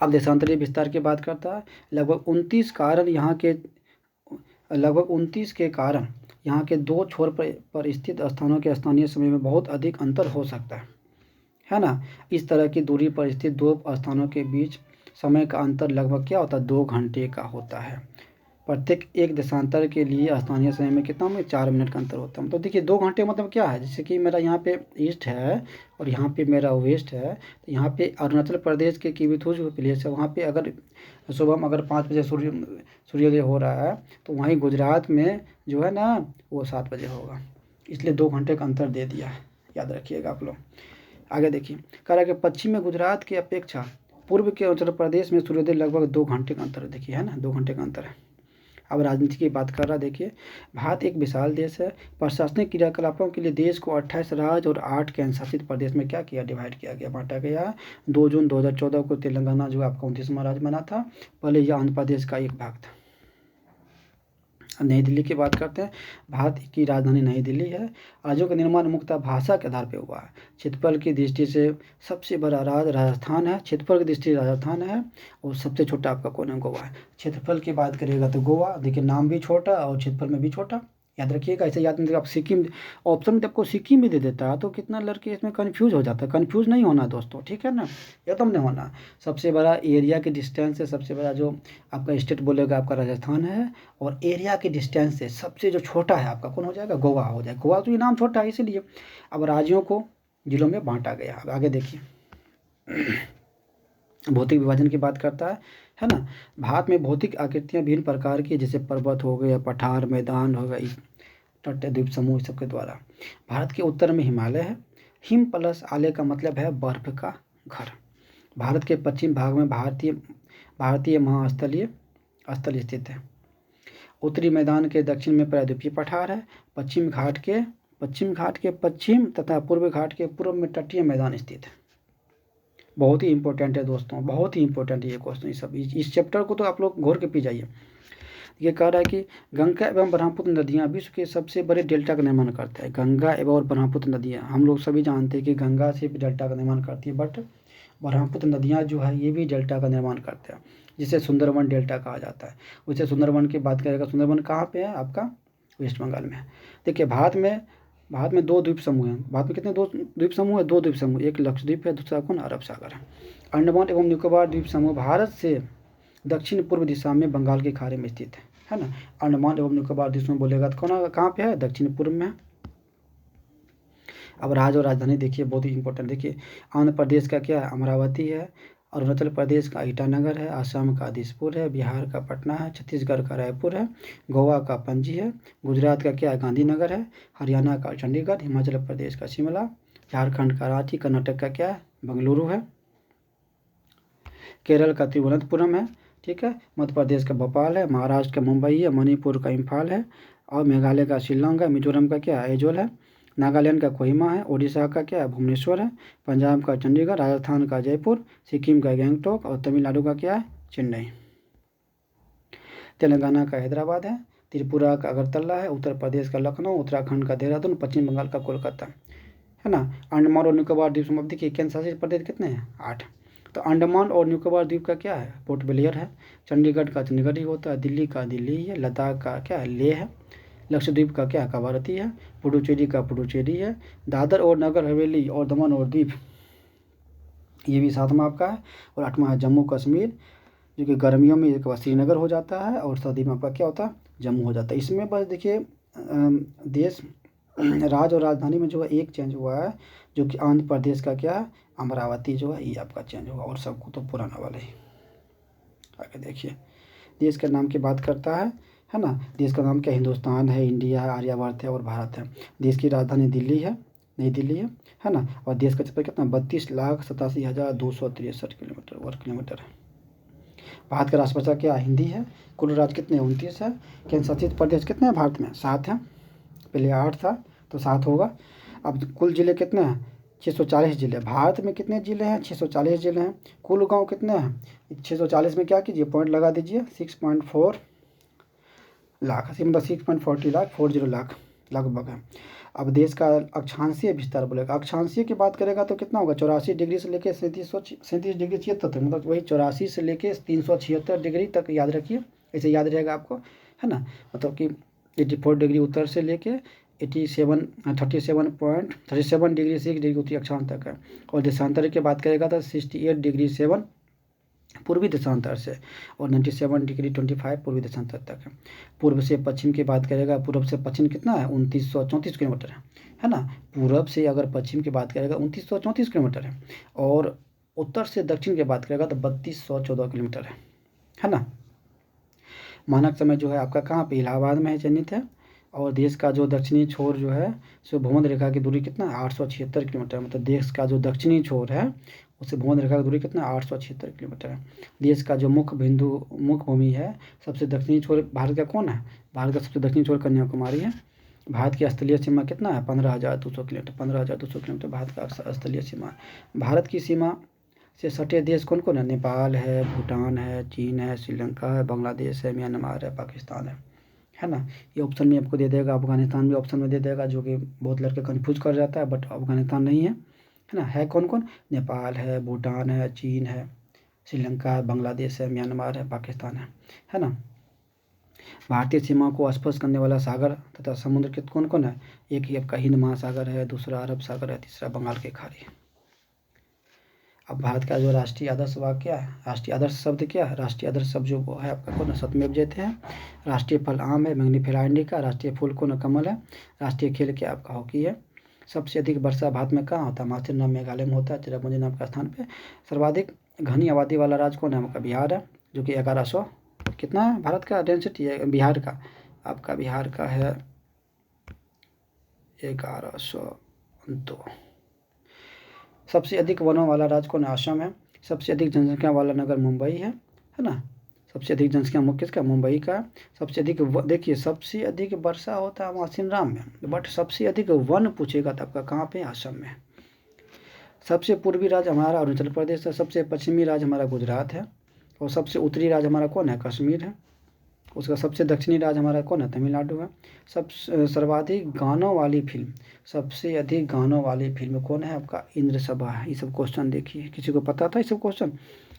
Speaker 1: अब देशांतरीय विस्तार की बात करता है। लगभग 29 के कारण यहाँ के दो छोर पर स्थित स्थानों के स्थानीय समय में बहुत अधिक अंतर हो सकता है ना। इस तरह की दूरी पर स्थित दो स्थानों के बीच समय का अंतर लगभग क्या होता है, 2 घंटे का होता है। प्रत्येक एक देशांतर के लिए स्थानीय समय में कितना में 4 मिनट का अंतर होता है। तो देखिए 2 घंटे मतलब क्या है, जैसे कि मेरा यहाँ पे ईस्ट है और यहाँ पे मेरा वेस्ट है, तो यहाँ पे अरुणाचल प्रदेश के किबिथु जो प्लेस है वहाँ पे अगर सुबह में अगर 5 बजे सूर्योदय हो रहा है, तो वहीं गुजरात में जो है ना वो 7 बजे होगा, इसलिए 2 घंटे का अंतर दे दिया है, याद रखिएगा आप लोग। आगे देखिए, कह रहा है कि पश्चिम में गुजरात की अपेक्षा पूर्व के उत्तर प्रदेश में सूर्योदय लगभग 2 घंटे का अंतर, देखिए है ना, 2 घंटे का अंतर है। अब राजनीति की बात कर रहा, देखिए भारत एक विशाल देश है। प्रशासनिक क्रियाकलापों के लिए देश को 28 राज्य और 8 केंद्र शासित प्रदेश में क्या किया, डिवाइड किया गया, बांटा गया। 2 जून 2014 को तेलंगाना जो आपका 29वां राज्य बना था, पहले यह आंध्र प्रदेश का एक भाग था। नई दिल्ली की बात करते हैं, भारत की राजधानी नई दिल्ली है। राज्यों का निर्माण मुख्यतः भाषा के आधार पर हुआ है। क्षेत्रफल की दृष्टि से सबसे बड़ा राज्य राजस्थान है, क्षेत्रफल की दृष्टि से राजस्थान है, और सबसे छोटा आपका कौन है, गोवा है। क्षेत्रफल की बात करिएगा तो गोवा, देखिए नाम भी छोटा और क्षेत्रफल में भी छोटा, याद रखिएगा। ऐसे याद नहीं, आप सिक्किम ऑप्शन में आपको सिक्किम भी दे देता है तो कितना लड़के इसमें कन्फ्यूज हो जाता है। कन्फ्यूज नहीं होना दोस्तों, ठीक है ना, एकदम नहीं होना। सबसे बड़ा एरिया के डिस्टेंस से सबसे बड़ा जो आपका स्टेट बोलेगा आपका राजस्थान है, और एरिया के डिस्टेंस से सबसे जो छोटा है आपका कौन हो जाएगा, गोवा हो जाएगा। गोवा तो ये नाम छोटा है इसीलिए। अब राज्यों को जिलों में बांटा गया। अब आगे देखिए, भौतिक विभाजन की बात करता है ना। भारत में भौतिक आकृतियाँ विभिन्न प्रकार की, जैसे पर्वत हो गए, पठार, मैदान हो गए, तट, द्वीप समूह, सबके द्वारा। भारत के उत्तर में हिमालय है। हिम प्लस आलय का मतलब है बर्फ का घर। भारत के पश्चिम भाग में भारतीय महास्थलीय स्थल स्थित है। उत्तरी मैदान के दक्षिण में प्रायद्वीपीय पठार है। पश्चिम घाट के पश्चिम तथा पूर्व घाट के पूर्व में तटीय मैदान स्थित है। बहुत ही इंपॉर्टेंट है दोस्तों, बहुत ही इंपॉर्टेंट है ये क्वेश्चन। ये सब इस चैप्टर को तो आप लोग घोर के पी जाइए। ये कह रहा है कि गंगा एवं ब्रह्मपुत्र नदियाँ विश्व के सबसे बड़े डेल्टा का निर्माण करते हैं। गंगा एवं ब्रह्मपुत्र नदियाँ, हम लोग सभी जानते हैं कि गंगा सिर्फ डेल्टा का निर्माण करती है, बट ब्रह्मपुत्र नदियाँ जो है ये भी डेल्टा का निर्माण करते हैं, जिसे सुंदरवन डेल्टा कहा जाता है। वैसे सुंदरवन की बात करेगा, सुंदरवन कहाँ पे है आपका, वेस्ट बंगाल में है। देखिए भारत में 2 द्वीप समूह हैं। भारत में कितने 2 द्वीप समूह है, 2 द्वीप समूह, एक लक्षद्वीप है, दूसरा कौन, अरब सागर है। अंडमान एवं निकोबार द्वीप समूह भारत से दक्षिण पूर्व दिशा में बंगाल की खाड़ी में स्थित है ना। अंडमान एवं निकोबार द्वीप समूह बोलेगा तो कौन कहाँ पे है, दक्षिण पूर्व में है। अब राज्य और राजधानी देखिए, बहुत ही इंपॉर्टेंट। देखिए आंध्र प्रदेश का क्या है, अमरावती है। अरुणाचल प्रदेश का ईटानगर है। असम का दिसपुर है। बिहार का पटना है। छत्तीसगढ़ का रायपुर है। गोवा का पणजी है। गुजरात का क्या है, गांधीनगर है। हरियाणा का चंडीगढ़। हिमाचल प्रदेश का शिमला। झारखंड का रांची। कर्नाटक का क्या है, बेंगलुरु है। केरल का तिरुवनंतपुरम है, ठीक है। मध्य प्रदेश का भोपाल है। महाराष्ट्र का मुंबई है। मणिपुर का इम्फाल है। और मेघालय का शिल्लांग है। मिजोरम का क्या है, आइजोल है। नागालैंड का कोहिमा है। उड़ीसा का क्या है, भुवनेश्वर है। पंजाब का चंडीगढ़। राजस्थान का जयपुर। सिक्किम का गैंगटोक। और तमिलनाडु का क्या है, चेन्नई। तेलंगाना का हैदराबाद है। त्रिपुरा का अगरतला है। उत्तर प्रदेश का लखनऊ। उत्तराखंड का देहरादून। पश्चिम बंगाल का कोलकाता, है ना। अंडमान और निकोबार द्वीप समूह, देखिए केंद्र शासित प्रदेश कितने हैं, 8। तो अंडमान और निकोबार द्वीप का क्या है, पोर्ट ब्लेयर है। चंडीगढ़ का चंडीगढ़ ही होता है। दिल्ली का दिल्ली ही है। लद्दाख का क्या है, लेह है। लक्षद्वीप का क्या, कवारती है। पुडुचेरी का पुडुचेरी है। दादर और नगर हवेली और दमन और दीव, ये भी 7वां आपका है। और 8वां है जम्मू कश्मीर, जो कि गर्मियों में एक बार श्रीनगर हो जाता है और सर्दी में आपका क्या होता है, जम्मू हो जाता है। इसमें बस देखिए देश, राज्य और राजधानी में जो है एक चेंज हुआ है, जो कि आंध्र प्रदेश का क्या है, अमरावती जो है ये आपका चेंज होगा, और सबको तो पुराना वाला ही। आगे देखिए, देश के नाम की बात करता है ना। देश का नाम क्या, हिंदुस्तान है, इंडिया है, आर्यवर्त है और भारत है। देश की राजधानी दिल्ली है, नई दिल्ली है ना। और देश का क्षेत्रफल कितना, 32,87,263 वर्ग किलोमीटर है। भारत का राष्ट्रभाषा क्या, हिंदी है। कुल राज्य कितने, 29 है। केंद्र शासित प्रदेश कितने हैं भारत में, 7 हैं। पहले 8 था तो 7 होगा। अब कुल जिले कितने हैं, 640 जिले। भारत में कितने जिले हैं, 640 जिले हैं। कुल गांव कितने हैं, 640 में क्या कीजिए, पॉइंट लगा दीजिए, 6.4 लाख, मतलब 6.40 लाख, 40 लाख लगभग है। अब देश का अक्षांशीय विस्तार बोलेगा, अक्षांशीय की बात करेगा तो कितना होगा, 84 डिग्री से लेकर 37 डिग्री 76 तक, मतलब वही 84 से लेकर 376 डिग्री तक, याद रखिए, ऐसे याद रहेगा आपको, है ना। मतलब कि 84 डिग्री उत्तर से लेके 37 डिग्री 6 डिग्री उत्तरी अक्षांश तक है। और देशांतर की बात करेगा तो 68 डिग्री 7 पूर्वी देशांतर से, और 97 डिग्री 25 पूर्वी देशांतर तक है। पूर्व से पश्चिम की बात करेगा, पूर्व से पश्चिम कितना है, 2934 किलोमीटर है ना। पूर्व से अगर पश्चिम की बात करेगा 2934 किलोमीटर है, और उत्तर से दक्षिण की बात करेगा तो 3214 किलोमीटर है ना। मानक समय जो है आपका कहाँ पे, इलाहाबाद में है, चिन्हित है। और देश का जो दक्षिणी छोर जो है सो भूमध्य रेखा की दूरी कितना है, 876 किलोमीटर। मतलब देश का जो दक्षिणी छोर है उससे भूमध्य रेखा की दूरी कितना है, 876 किलोमीटर है। देश का जो मुख्य भूमि है, सबसे दक्षिणी छोर भारत का कौन है, भारत का सबसे दक्षिणी छोर कन्याकुमारी है। भारत की स्थलीय सीमा कितना है, 15,200 किलोमीटर, 15,200 किलोमीटर भारत का स्थलीय सीमा है। भारत की सीमा से सटे देश कौन कौन है, नेपाल है, भूटान है, चीन है, श्रीलंका है, बांग्लादेश है, म्यांमार है, पाकिस्तान है ना। ये ऑप्शन में आपको दे देगा, अफगानिस्तान भी ऑप्शन में दे देगा, जो कि बहुत लड़के कंफ्यूज कर जाता है, बट अफगानिस्तान नहीं है ना। है कौन कौन, नेपाल है, भूटान है, चीन है, श्रीलंका है, बांग्लादेश है, म्यांमार है, पाकिस्तान है ना। भारतीय सीमा को स्पर्श करने वाला सागर तथा समुद्र के कौन कौन है, एक ही आपका हिंद महासागर है, दूसरा अरब सागर है, तीसरा बंगाल की खाड़ी है। अब भारत का जो राष्ट्रीय आदर्श वाक्य क्या है, राष्ट्रीय आदर्श शब्द क्या है, राष्ट्रीय आदर्श शब्द जो है आपका कौन है, सत्यमेव जयते हैं। राष्ट्रीय फल आम है, मैग्नीफेरा इंडिका। राष्ट्रीय फूल कौन, कमल है। राष्ट्रीय खेल क्या आपका हॉकी है। सबसे अधिक वर्षा भारत में कहाँ होता है, मासिर नाम मेघालय में होता है, चिरापुंजी नाम का स्थान पे। सर्वाधिक घनी आबादी वाला राज्य कौन है, आपका बिहार है, जो कि 1100 कितना है भारत का डेंसिटी है, बिहार का आपका, बिहार का है 1102। सबसे अधिक वनों वाला राज्य कौन है, असम है। सबसे अधिक जनसंख्या वाला नगर मुंबई है ना। सबसे अधिक जनसंख्या मुख्य किसका, मुंबई का। सबसे अधिक देखिए, सबसे अधिक वर्षा होता है मासिन राम में, बट सबसे अधिक वन पूछेगा तो आपका कहाँ पे, असम में। सबसे पूर्वी राज्य हमारा अरुणाचल प्रदेश है। सबसे पश्चिमी राज्य हमारा गुजरात है। और सबसे उत्तरी राज्य हमारा कौन है, कश्मीर है। उसका सबसे दक्षिणी राज्य हमारा कौन है, तमिलनाडु है। सर्वाधिक गानों वाली फिल्म, सबसे अधिक गानों वाली फिल्म कौन है, आपका इंद्र सभा है। ये सब क्वेश्चन देखिए, किसी को पता था ये सब क्वेश्चन,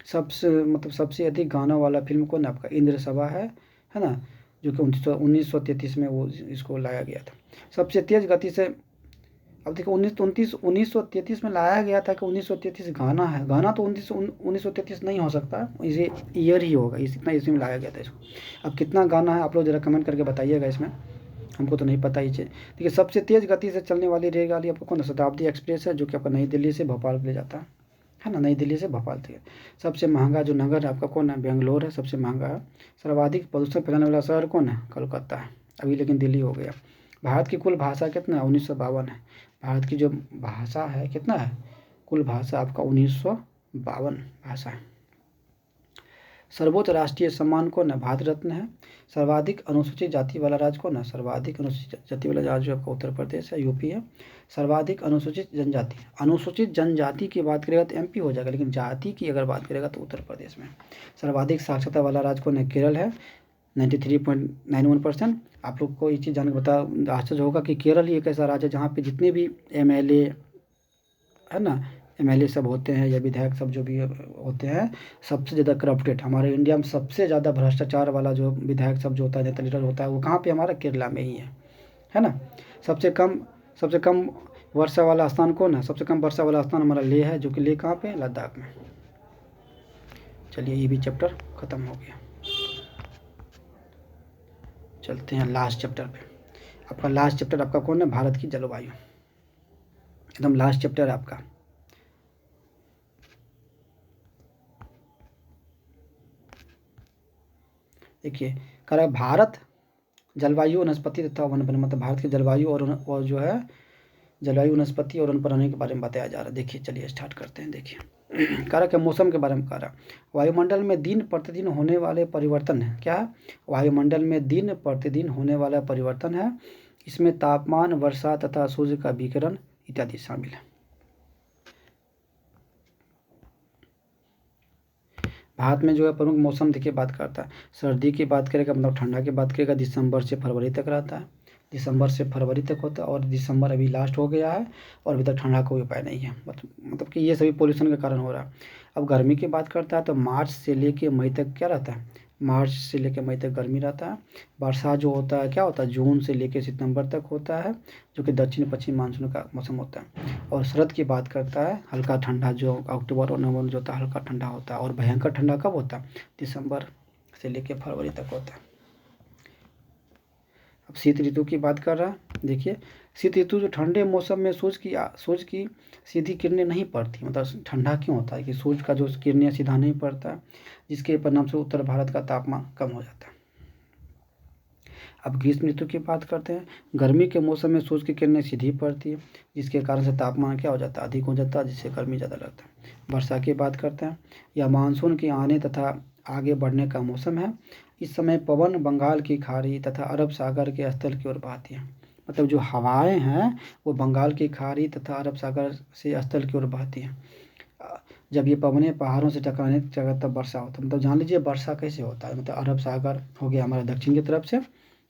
Speaker 1: सबसे अधिक गानों वाला फिल्म कौन है, आपका इंद्र सभा है ना, जो कि 1933 में वो इसको लाया गया था। सबसे तेज गति से, अब देखो 1933 में लाया गया था कि 1933 गाना है, गाना तो 1933 नहीं हो सकता, इसे ईयर ही होगा, इतना इसमें लाया गया था इसको। अब कितना गाना है आप लोग जरा कमेंट करके बताइएगा इसमें, हमको तो नहीं पता ये चीज़। देखिए, सबसे तेज़ गति से चलने वाली रेलगाड़ी आपको कौन है, शताब्दी एक्सप्रेस है, जो कि आपका नई दिल्ली से भोपाल ले जाता है ना, नई दिल्ली से भोपाल तक। सबसे महंगा जो नगर है आपका कौन है, बेंगलोर है, सबसे महंगा है। सर्वाधिक प्रदूषण फैलाने वाला शहर कौन है, कोलकाता है, अभी लेकिन दिल्ली हो गया। भारत की कुल भाषा कितना है, 1952 है। भारत की जो भाषा है कितना है, कुल भाषा आपका 1952 भाषा है। सर्वोच्च राष्ट्रीय सम्मान कौन है, भारत रत्न है। सर्वाधिक अनुसूचित जाति वाला राज्य कौन है, सर्वाधिक अनुसूचित जाति वाला राज्य आपका उत्तर प्रदेश है, यूपी है। सर्वाधिक अनुसूचित जनजाति की बात करेगा तो एमपी हो जाएगा, लेकिन जाति की अगर बात करेगा तो उत्तर प्रदेश में। सर्वाधिक साक्षरता वाला राज्य कौन है, केरल है, 93.91%। आप लोग को ये चीज़ जानकर बता आश्चर्य होगा कि केरल ही एक ऐसा राज्य है जहाँ पे जितने भी एमएलए है ना, एमएलए सब होते हैं या विधायक सब जो भी होते हैं, सबसे ज़्यादा करप्टेड, हमारे इंडिया में सबसे ज़्यादा भ्रष्टाचार वाला जो विधायक सब जो होता है, नेता लीडर होता है, वो कहाँ पे, हमारा केरला में ही है ना। सबसे कम वर्षा वाला स्थान कौन है, सबसे कम वर्षा वाला स्थान हमारा लेह है, जो कि लेह कहाँ पे, लद्दाख में। चलिए, ये भी चैप्टर ख़त्म हो गया। चलते हैं लास्ट चैप्टर पे। आपका लास्ट चैप्टर आपका कौन है, भारत की जलवायु, एकदम लास्ट चैप्टर है आपका। देखिए, कह रहा है भारत जलवायु, वनस्पति तथा वन, मतलब भारत की जलवायु और जो है जलवायु, वनस्पति और वन प्रणाली के बारे में बताया जा रहा है। देखिए, चलिए स्टार्ट करते हैं। देखिए, कह रहा है मौसम के बारे में कह रहा है, वायुमंडल में दिन प्रतिदिन होने वाले परिवर्तन है। क्या है, वायुमंडल में दिन प्रतिदिन होने वाला परिवर्तन है। इसमें तापमान, वर्षा तथा सूर्य का विकिरण इत्यादि शामिल है। भारत में जो है प्रमुख मौसम देखिए बात करता है, सर्दी की बात करेगा, मतलब ठंडा की बात करेगा, दिसंबर से फरवरी तक रहता है, दिसंबर से फरवरी तक होता है, और दिसंबर अभी लास्ट हो गया है, और अभी तक ठंडा कोई उपाय नहीं है, मतलब कि ये सभी पोल्यूशन के कारण हो रहा है। अब गर्मी की बात करता है तो मार्च से लेके मई तक क्या रहता है, मार्च से लेकर मई तक गर्मी रहता है। बरसात जो होता है क्या होता है, जून से लेकर सितंबर तक होता है, जो कि दक्षिण पश्चिम मानसून का मौसम होता है। और शरद की बात करता है, हल्का ठंडा जो अक्टूबर और नवंबर जो होता है हल्का ठंडा होता है। और भयंकर ठंडा कब होता है, दिसंबर से लेकर फरवरी तक होता है। अब शीत ऋतु की बात कर रहा है। देखिए शीत ऋतु जो ठंडे मौसम में सूरज की सीधी किरणें नहीं पड़ती, मतलब ठंडा क्यों होता है कि सूरज का जो किरणें सीधा नहीं पड़ता है, जिसके परिणाम से उत्तर भारत का तापमान कम हो जाता है। अब ग्रीष्म ऋतु की बात करते हैं। गर्मी के मौसम में सूरज की किरणें सीधी पड़ती है, जिसके कारण से तापमान क्या हो जाता है, अधिक हो जाता है, जिससे गर्मी ज़्यादा लगता है। वर्षा की बात करते हैं। यह मानसून के आने तथा आगे बढ़ने का मौसम है। इस समय पवन बंगाल की खाड़ी तथा अरब सागर के स्थल की ओर बहती है। मतलब जो हवाएं हैं वो बंगाल की खाड़ी तथा अरब सागर से स्थल की ओर बहती हैं। जब ये पवनें पहाड़ों से टकराने तब वर्षा होता है। मतलब जान लीजिए वर्षा कैसे होता है, मतलब अरब सागर हो गया हमारा दक्षिण की तरफ से,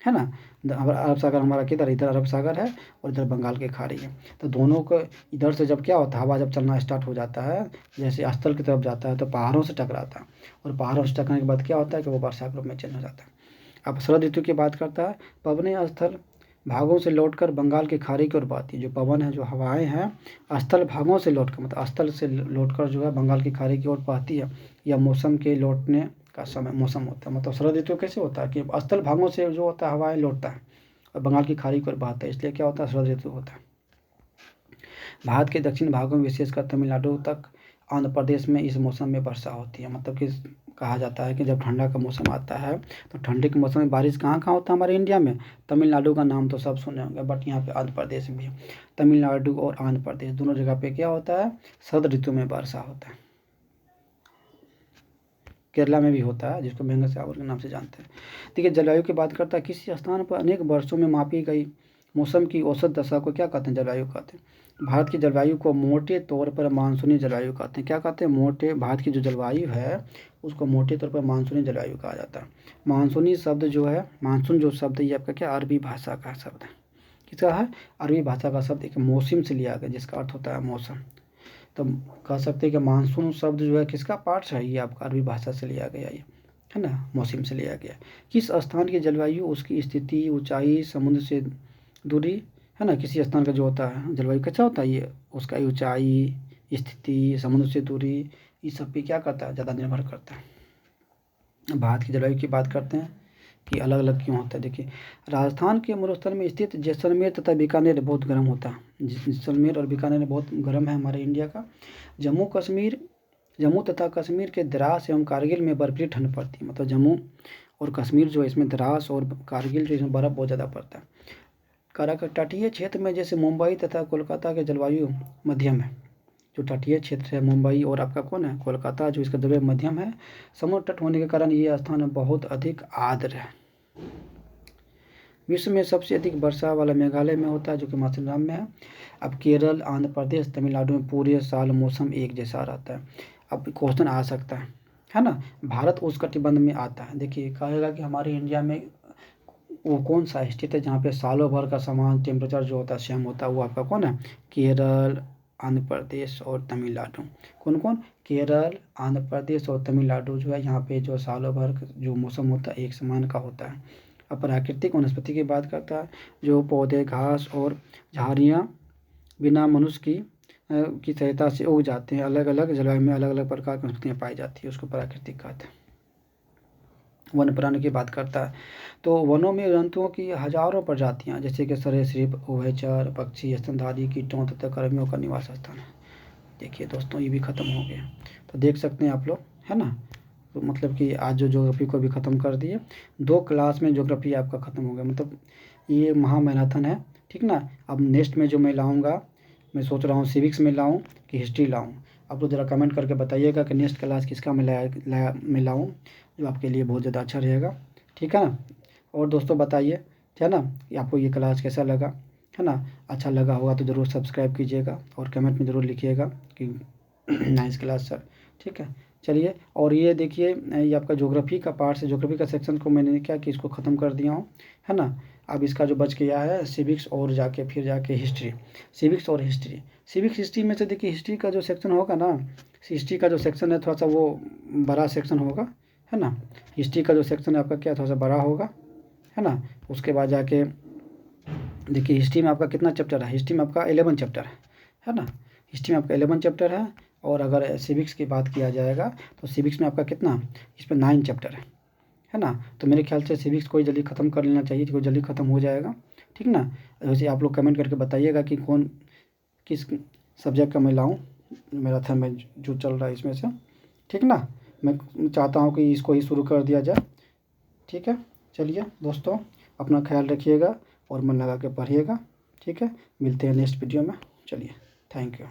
Speaker 1: है ना। अरब सागर हमारा किधर, इधर अरब सागर है और इधर बंगाल की खाड़ी है। तो दोनों को इधर से जब क्या होता है, हवा जब चलना स्टार्ट हो जाता है, जैसे स्थल की तरफ जाता है तो पहाड़ों से टकराता है, और पहाड़ों से टकराने के बाद क्या होता है कि वो वर्षा के रूप में चेंज हो जाता है। अब शरद ऋतु की बात करता है। पवनें स्थल भागों से लौटकर बंगाल की खाड़ी की ओर बहती है। जो पवन है, जो हवाएं हैं स्थल भागों से लौटकर, मतलब स्थल से लौटकर जो है बंगाल की खाड़ी की ओर बहती है। यह मौसम के लौटने का समय मौसम होता है। मतलब शरद ऋतु कैसे होता है कि स्थल भागों से जो होता है हवाएं लौटता है और बंगाल की खाड़ी की ओर बहता है, इसलिए क्या होता है, शरद ऋतु होता है। भारत के दक्षिण भागों में विशेषकर तमिलनाडु तक आंध्र प्रदेश में इस मौसम में वर्षा होती है। मतलब कि कहा जाता है कि जब ठंडा का मौसम आता है तो ठंडी के मौसम में बारिश कहाँ कहाँ होता है हमारे इंडिया में। तमिलनाडु का नाम तो सब सुने होंगे, बट यहाँ पे आंध्र प्रदेश भी है। तमिलनाडु और आंध्र प्रदेश दोनों जगह पे क्या होता है, शरद ऋतु में वर्षा होता है। केरला में भी होता है, जिसको मेंगल सागर के नाम से जानते हैं। देखिए जलवायु की बात करता है। किसी स्थान पर अनेक वर्षों में मापी गई मौसम की औसत दशा को क्या कहते हैं, जलवायु कहते हैं। भारत की जलवायु को मोटे तौर पर मानसूनी जलवायु कहते हैं। क्या कहते हैं, मोटे, भारत की जो जलवायु है उसको मोटे तौर पर मानसूनी जलवायु कहा जाता है। मानसूनी शब्द जो है, मानसून जो शब्द ये आपका क्या अरबी भाषा का शब्द है। किसका है, अरबी भाषा का शब्द एक मौसम से लिया गया, जिसका अर्थ होता है मौसम। तो कह सकते हैं कि मानसून शब्द जो है किसका पार्ट है, ये आपका अरबी भाषा से लिया गया, ये है ना, मौसम से लिया गया। किस स्थान की जलवायु, उसकी स्थिति, ऊंचाई, समुद्र से दूरी, है ना। किसी स्थान का जो होता है जलवायु कैसा होता है, ये उसका ऊंचाई, स्थिति, समुद्र से दूरी, इस सब पे क्या करता है, ज़्यादा निर्भर करता है। भारत की जलवायु की बात करते हैं कि अलग अलग क्यों होता है। देखिए राजस्थान के मरुस्थल में स्थित जैसलमेर तथा बीकानेर बहुत गर्म होता है। जैसलमेर और बीकानेर बहुत गर्म है हमारे इंडिया का। जम्मू तथा कश्मीर के द्रास एवं कारगिल में बर्फीली ठंड पड़ती है। मतलब जम्मू और कश्मीर जो है इसमें द्रास और कारगिल जो इसमें बर्फ़ बहुत ज़्यादा पड़ता है। तटीय क्षेत्र में जैसे मुंबई तथा कोलकाता के जलवायु मध्यम है। जो तटीय क्षेत्र है मुंबई और आपका कौन है, कोलकाता, जो इसका जलवायु मध्यम है। समुद्र तट होने के कारण ये स्थान बहुत अधिक आर्द्र है। विश्व में सबसे अधिक वर्षा वाला मेघालय में होता है, जो कि माथेरान में है। अब केरल, आंध्र प्रदेश, तमिलनाडु में पूरे साल मौसम एक जैसा रहता है। अब क्वेश्चन आ सकता है ना। भारत उष्णकटिबंध में आता है। देखिए कहेगा कि हमारे इंडिया में वो कौन सा स्टेट है जहाँ पे सालों भर का समान टेम्परेचर जो होता है सेम होता है, वो आपका कौन है, केरल, आंध्र प्रदेश और तमिलनाडु। कौन कौन, केरल, आंध्र प्रदेश और तमिलनाडु जो है यहाँ पे जो सालों भर जो मौसम होता है एक समान का होता है। अब प्राकृतिक वनस्पति की बात करता है। जो पौधे, घास और झाड़ियाँ बिना मनुष्य की सहायता से उग जाते हैं। अलग अलग जलवायु में अलग अलग प्रकार की वनस्पतियाँ पाई जाती है, उसको प्राकृतिक कहते हैं। वन प्राणी की बात करता है तो वनों में जंतुओं की हजारों प्रजातियां, जैसे कि सरीसृप, उभयचर, पक्षी, स्तनधारी, कीटों तथा कर्मियों का निवास स्थान है। देखिए दोस्तों ये भी ख़त्म हो गया, तो देख सकते हैं आप लोग, है ना। तो मतलब कि आज जो ज्योग्राफी को भी ख़त्म कर दिए। 2 क्लास में ज्योग्राफी आपका ख़त्म हो गया। मतलब ये महा मैराथन है, ठीक ना। अब नेक्स्ट में जो मैं लाऊँगा, मैं सोच रहा हूँ सिविक्स में लाऊँ कि हिस्ट्री लाऊँ। आप लोग ज़रा कमेंट करके बताइएगा कि नेक्स्ट क्लास किसका मैं लाऊँ, जो आपके लिए बहुत ज़्यादा अच्छा रहेगा, ठीक है ना। और दोस्तों बताइए, है ना, कि आपको ये क्लास कैसा लगा, है ना। अच्छा लगा होगा तो ज़रूर सब्सक्राइब कीजिएगा और कमेंट में ज़रूर लिखिएगा कि नाइस क्लास सर, ठीक है। चलिए, और ये देखिए ये आपका ज्योग्राफी का पार्ट है। ज्योग्राफी का सेक्शन को मैंने क्या कि इसको ख़त्म कर दिया हूँ, है ना। अब इसका जो बच गया है सिविक्स और फिर जाके हिस्ट्री। सिविक्स और हिस्ट्री, हिस्ट्री में से देखिए हिस्ट्री का जो सेक्शन होगा ना, हिस्ट्री का जो सेक्शन है थोड़ा सा वो बड़ा सेक्शन होगा, है ना। हिस्ट्री का जो सेक्शन है आपका क्या थोड़ा सा बड़ा होगा, है ना। उसके बाद जाके देखिए हिस्ट्री में आपका कितना चैप्टर है, हिस्ट्री में आपका 11 चैप्टर है ना। हिस्ट्री में आपका 11 चैप्टर है। और अगर सिविक्स की बात किया जाएगा तो सिविक्स में आपका कितना, इसमें 9 चैप्टर है ना। तो मेरे ख्याल से सिविक्स को जल्दी ख़त्म कर लेना चाहिए, तो जल्दी ख़त्म हो जाएगा, ठीक ना। वैसे आप लोग कमेंट करके बताइएगा कि कौन किस सब्जेक्ट का मैं लाऊँ मैराथन में जो चल रहा है इसमें से, ठीक ना। मैं चाहता हूँ कि इसको ही शुरू कर दिया जाए, ठीक है। चलिए दोस्तों, अपना ख्याल रखिएगा और मन लगा के पढ़िएगा, ठीक है। मिलते हैं नेक्स्ट वीडियो में। चलिए, थैंक यू।